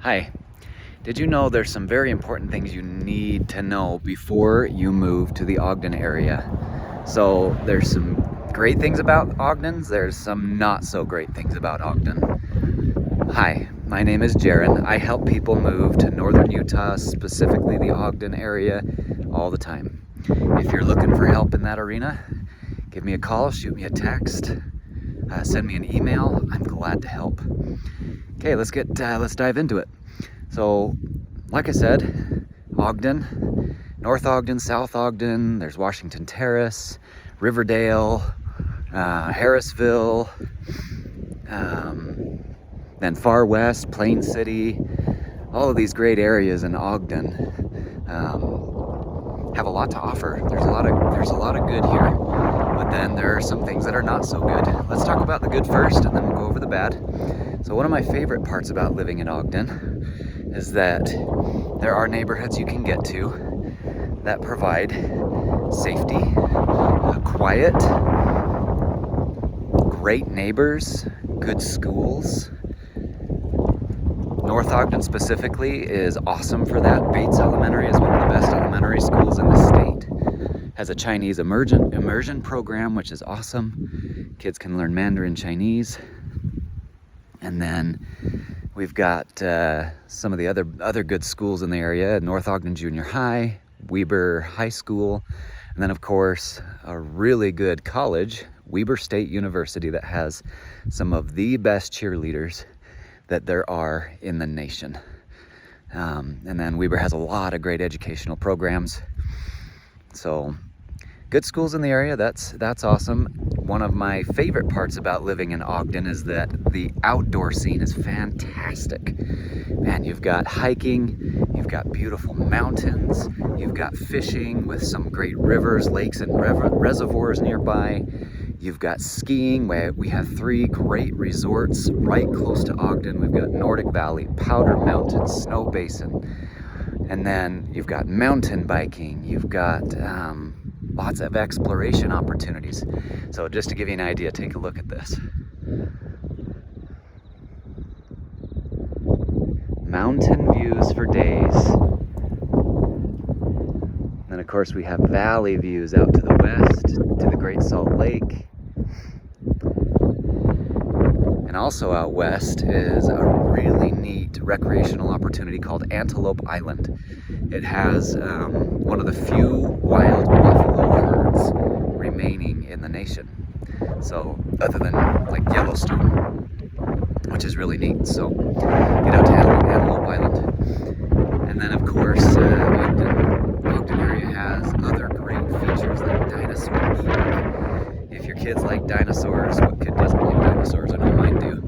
Hi. Did you know there's some very important things you need to know before you move to the Ogden area? So there's some great things about Ogden, there's some not so great things about Ogden. Hi, my name is Jaron. I help people move to northern Utah, specifically the Ogden area, all the time. If you're looking for help in that arena, give me a call, shoot me a text, send me an email. I'm glad to help. Okay, let's dive into it. So, like I said, Ogden, North Ogden, South Ogden, there's Washington Terrace, Riverdale, Harrisville, then far west, Plain City. All of these great areas in Ogden have a lot to offer. There's a lot of good here, but then there are some things that are not so good. Let's talk about the good first, and then we'll go over the bad. So one of my favorite parts about living in Ogden is that there are neighborhoods you can get to that provide safety, quiet, great neighbors, good schools. North Ogden specifically is awesome for that. Bates Elementary is one of the best elementary schools in the state. Has a Chinese immersion program, which is awesome. Kids can learn Mandarin Chinese. And then we've got some of the other good schools in the area: North Ogden Junior High, Weber High School, and then of course a really good college, Weber State University, that has some of the best cheerleaders that there are in the nation. And then Weber has a lot of great educational programs. So good schools in the area, that's awesome. One of my favorite parts about living in Ogden is that the outdoor scene is fantastic. Man, you've got hiking, you've got beautiful mountains, you've got fishing with some great rivers, lakes, and reservoirs nearby. You've got skiing, where we have 3 great resorts right close to Ogden. We've got Nordic Valley, Powder Mountain, Snow Basin. And then you've got mountain biking, you've got lots of exploration opportunities. So just to give you an idea, take a look at this. Mountain views for days. Then of course we have valley views out to the west, to the Great Salt Lake. And also out west is a really neat recreational opportunity called Antelope Island. It has one of the few wild buffalo herds remaining in the nation. So, other than like Yellowstone, which is really neat. So, get out to Antelope Island. And then of course, Ogden area has other great features like Dinosaur Park. If your kids like dinosaurs, what kid doesn't like dinosaurs? I know mine do.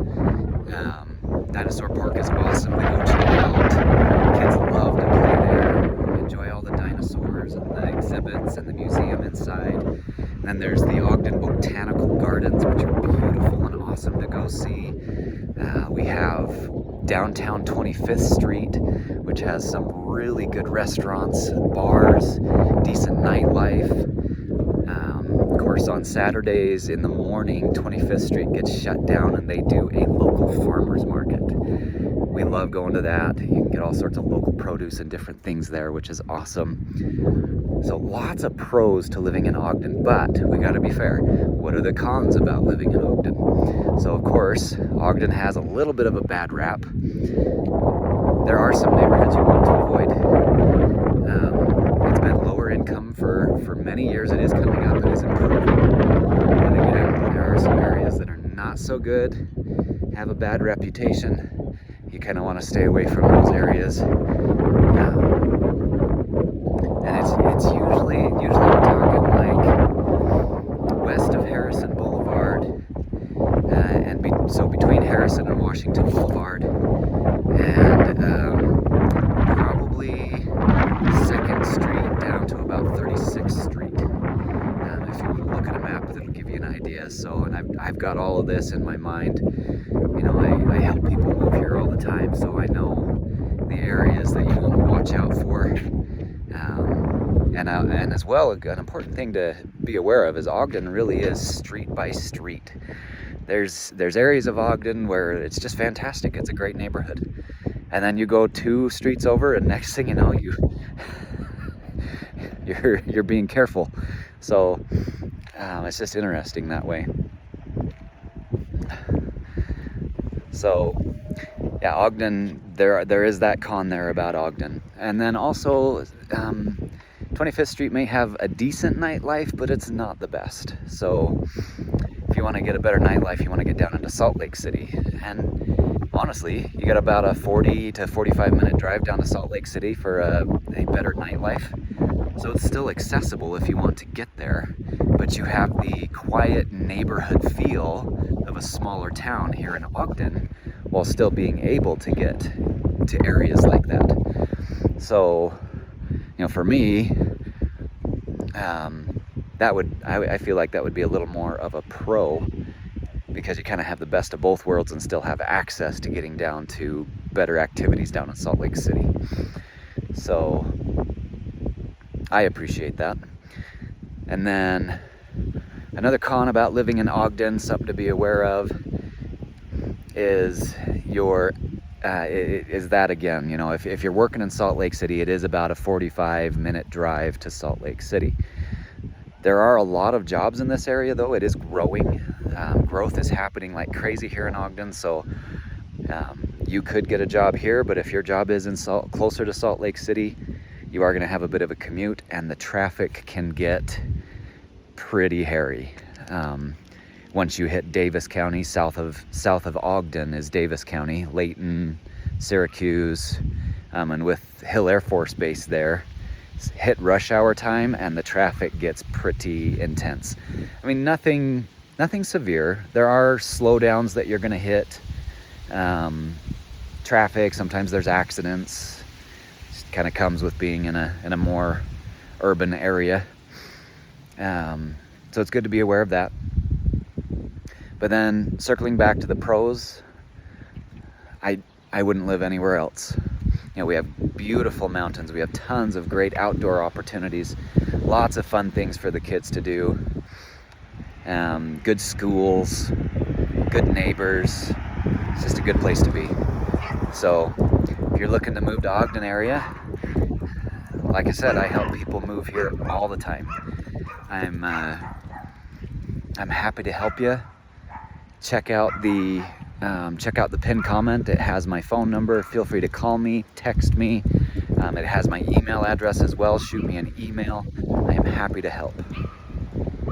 Dinosaur Park is awesome. They go check it out. Kids love to play there, enjoy all the dinosaurs and the exhibits and the museum inside. And then there's the Ogden Botanical Gardens, which are beautiful and awesome to go see. We have downtown 25th Street, which has some really good restaurants, bars, decent nightlife. Of course, on Saturdays in the morning, 25th Street gets shut down and they do a local farmers market. We love going to that. You can get all sorts of local produce and different things there, which is awesome. So lots of pros to living in Ogden, but we got to be fair. What are the cons about living in Ogden? So of course, Ogden has a little bit of a bad rap. There are some neighborhoods you want to avoid. It's been lower income for many years. It is coming up. It is improving. But again, there are some areas that are not so good, have a bad reputation. You kind of want to stay away from those areas. And it's usually we're talking like west of Harrison Boulevard, so between Harrison and Washington Boulevard, and probably 2nd Street down to about 36th Street. If you want to look at a map, that'll give you an idea. So, and I've got all of this in my mind. You know, I help people move here all the time, so I know the areas that you want to watch out for. And as well, an important thing to be aware of is Ogden really is street by street. There's areas of Ogden where it's just fantastic. It's a great neighborhood. and then you go 2 streets over, and next thing you know, you're being careful. So it's just interesting that way. So yeah, Ogden, there is that con there about Ogden. And then also 25th Street may have a decent nightlife, but it's not the best. So if you want to get a better nightlife, you want to get down into Salt Lake City. And honestly, you got about a 40 to 45 minute drive down to Salt Lake City for a better nightlife. So it's still accessible if you want to get there, but you have the quiet neighborhood feel of a smaller town here in Ogden while still being able to get to areas like that. So, for me, I feel like that would be a little more of a pro, because you kind of have the best of both worlds and still have access to getting down to better activities down in Salt Lake City. So I appreciate that. And then another con about living in Ogden, something to be aware of, is is that again, if you're working in Salt Lake City, it is about a 45-minute drive to Salt Lake City. There are a lot of jobs in this area, though. It is growing. Growth is happening like crazy here in Ogden, so you could get a job here, but if your job is closer to Salt Lake City, you are going to have a bit of a commute, and the traffic can get pretty hairy. Once you hit Davis County, south of Ogden is Davis County, Layton, Syracuse, and with Hill Air Force Base there, hit rush hour time and the traffic gets pretty intense. I mean, nothing severe. There are slowdowns that you're going to hit. Traffic, sometimes there's accidents. It kind of comes with being in a more urban area. So it's good to be aware of that. But then circling back to the pros, I wouldn't live anywhere else. We have beautiful mountains. We have tons of great outdoor opportunities, lots of fun things for the kids to do, good schools, good neighbors. It's just a good place to be. So if you're looking to move to Ogden area, like I said, I help people move here all the time. I'm happy to help you. Check out the pinned comment. It has my phone number. Feel free to call me, text me. It has my email address as well. Shoot me an email. I am happy to help.